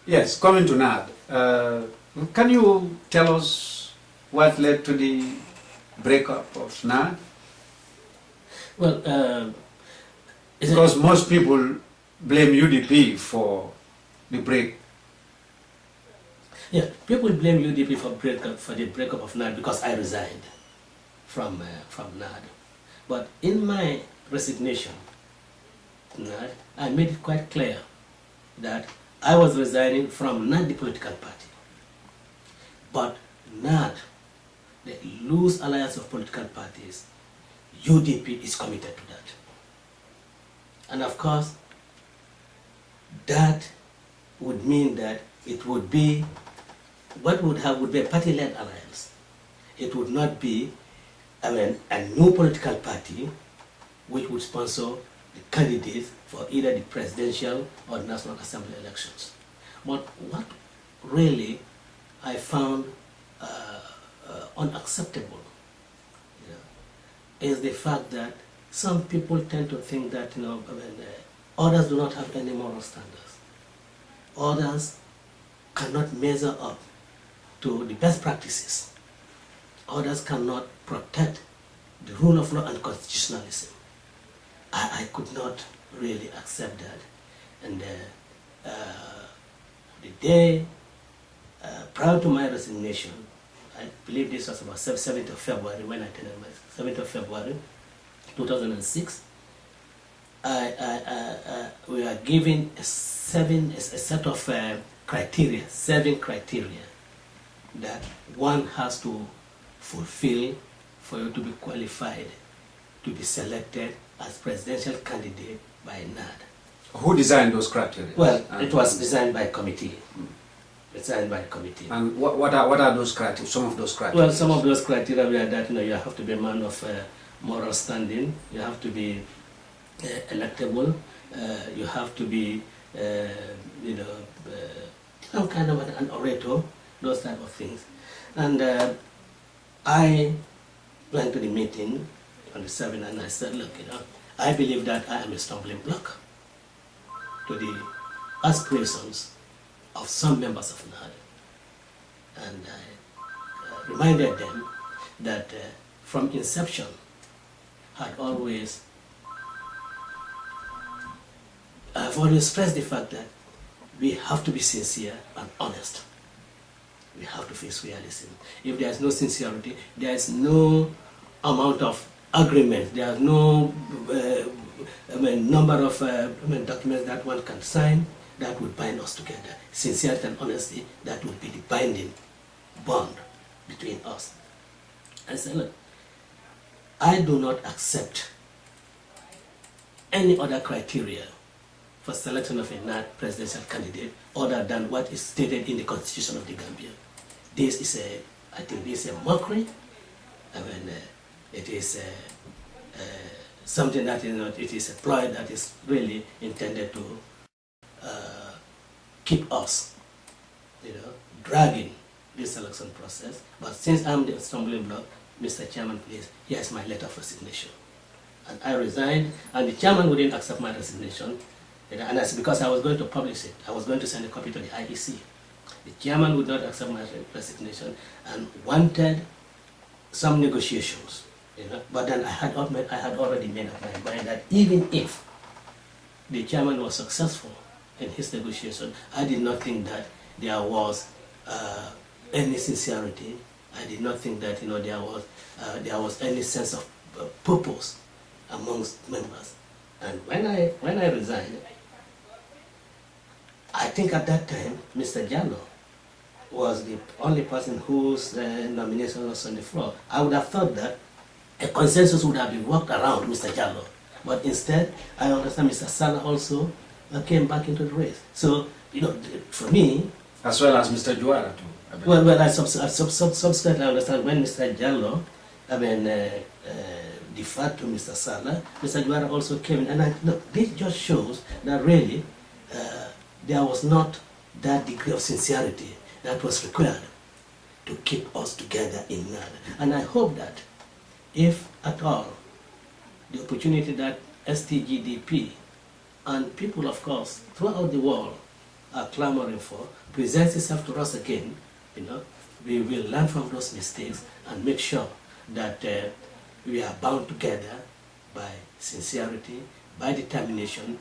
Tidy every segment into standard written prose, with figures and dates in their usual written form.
Yes, coming to 𝗏, can you tell us what led to the breakup of 𝗏? Well, because most people blame UDP for the break. Yeah, people blame UDP for the breakup of 𝗏 because I resigned from 𝗏. But in my resignation, I made it quite clear that I was resigning from not the political party, but not the loose alliance of political parties. UDP is committed to that. And of course, that would mean that it would be, what would be a party-led alliance. It would not be, a new political party which would sponsor the candidates for either the presidential or the National Assembly elections. But what really I found unacceptable is the fact that some people tend to think that others do not have any moral standards. Others cannot measure up to the best practices. Others cannot protect the rule of law and constitutionalism. I could not really accept that. And the day prior to my resignation, I believe this was about 7th of February when I attended my 7th of February 2006. We are given a set of criteria, 7 criteria that one has to fulfill for you to be qualified to be selected as presidential candidate by 𝗏. Who designed those criteria? Well, it was designed by a committee. Designed by a committee. And what are those criteria? Some of those criteria? Well, some of those criteria were that you have to be a man of moral standing, you have to be electable, you have to be some kind of an orator, those type of things. And I went to the meeting on the 7th and I said, look, I believe that I am a stumbling block to the aspirations of some members of 𝗏. And I reminded them that from inception I've always stressed the fact that we have to be sincere and honest. We have to face realism. If there is no sincerity, there is no amount of agreement, there is no number of documents that one can sign that would bind us together. Sincerity and honesty, that would be the binding bond between us. I said, look, I do not accept any other criteria for selection of a 𝗏 presidential candidate other than what is stated in the Constitution of the Gambia. This is I think this is a mockery. It is something that it is a ploy that is really intended to keep us, dragging this selection process. But since I'm the stumbling block, Mr. Chairman, please, here's my letter of resignation. And I resigned, and the chairman wouldn't accept my resignation. And that's because I was going to publish it. I was going to send a copy to the IEC. The chairman would not accept my resignation and wanted some negotiations. But then I had already made up my mind that even if the chairman was successful in his negotiation, I did not think that there was any sincerity. I did not think that there was any sense of purpose amongst members. And when I resigned, I think at that time Mr. Jallo was the only person whose nomination was on the floor. I would have thought that a consensus would have been worked around Mr. Jallo, but instead I understand Mr. Salah also came back into the race. So for me, as well as Mr. Juara too. Well, I subsequently understand when Mr. Jallo, deferred to Mr. Salah, Mr. Juara also came in, and this just shows that really there was not that degree of sincerity that was required to keep us together in 𝗏. And I hope that if at all the opportunity that STGDP and people, of course, throughout the world are clamoring for presents itself to us again, we will learn from those mistakes and make sure that we are bound together by sincerity, by determination,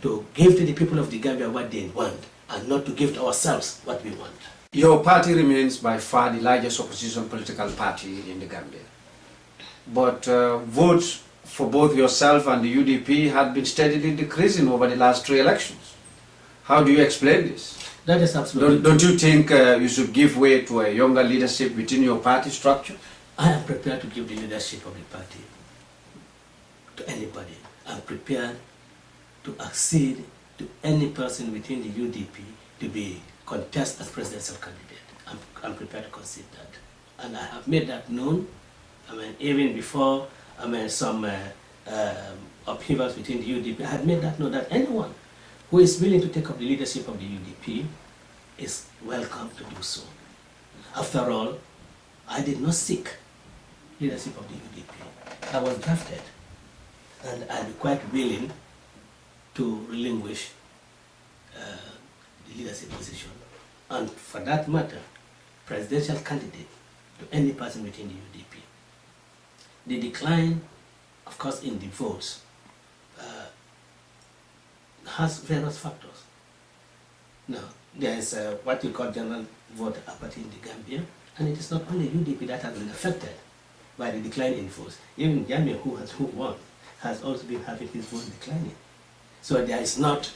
to give to the people of the Gambia what they want and not to give to ourselves what we want. Your party remains by far the largest opposition political party in the Gambia. But votes for both yourself and the UDP had been steadily decreasing over the last 3 elections. How do you explain this? That is absolutely Don't you think you should give way to a younger leadership within your party structure? I am prepared to give the leadership of the party to anybody. I'm prepared to accede to any person within the UDP to be contest as presidential candidate. I'm prepared to concede that. And I have made that known. Even before some upheavals within the UDP, I had made that known that anyone who is willing to take up the leadership of the UDP is welcome to do so. After all, I did not seek leadership of the UDP. I was drafted, and I'd be quite willing to relinquish the leadership position, and for that matter, presidential candidate to any person within the UDP. The decline, of course, in the votes has various factors. Now, there is what you call general vote apathy in the Gambia, and it is not only UDP that has been affected by the decline in votes. Even Gambia, who won, has also been having his vote declining. So there is not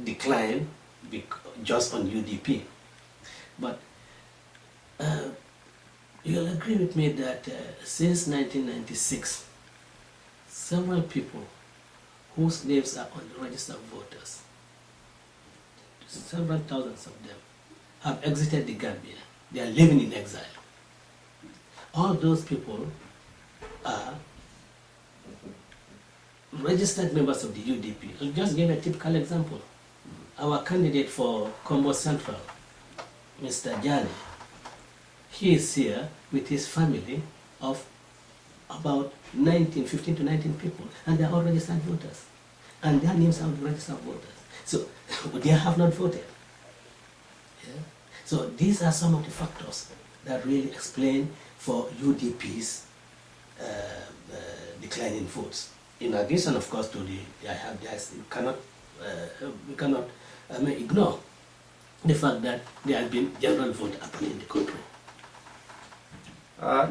decline just on UDP. But you'll agree with me that since 1996, several people whose names are on the register of voters, several thousands of them, have exited the Gambia. They are living in exile. All those people are registered members of the UDP. I'll just give a typical example. Our candidate for Combo Central, Mr. Jani, he is here with his family of about 15 to 19 people, and they are all registered voters. And their names are on the register of voters. So they have not voted. Yeah? So these are some of the factors that really explain for UDP's decline in votes. In addition, of course, to we cannot ignore the fact that there has been general vote apathy in the country.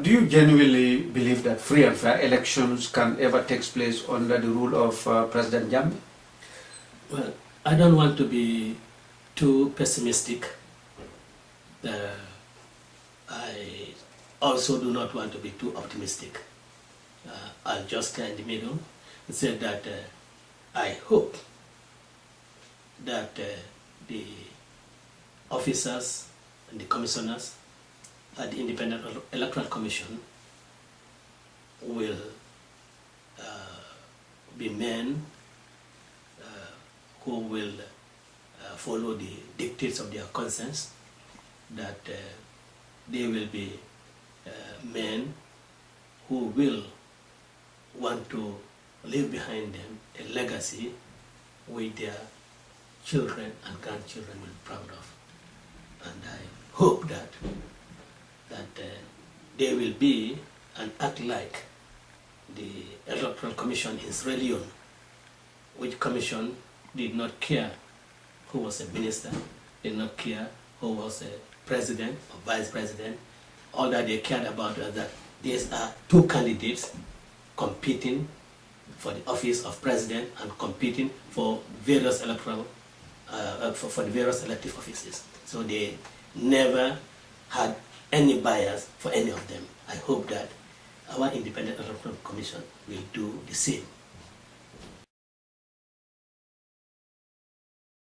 Do you genuinely believe that free and fair elections can ever take place under the rule of President Jammeh? Well, I don't want to be too pessimistic. I also do not want to be too optimistic. I'll just stay in the middle and say that I hope that the officers and the commissioners at the Independent Electoral Commission will be men who will follow the dictates of their conscience, that they will be men who will want to leave behind them a legacy which their children and grandchildren will be proud of. And I hope that they will be and act like the Electoral Commission in Sierra Leone, which commission did not care who was a minister, did not care who was a president or vice president. All that they cared about was that these are two candidates competing for the office of president and competing for various electoral, for the various elective offices. So they never had any bias for any of them. I hope that our Independent Electoral Commission will do the same.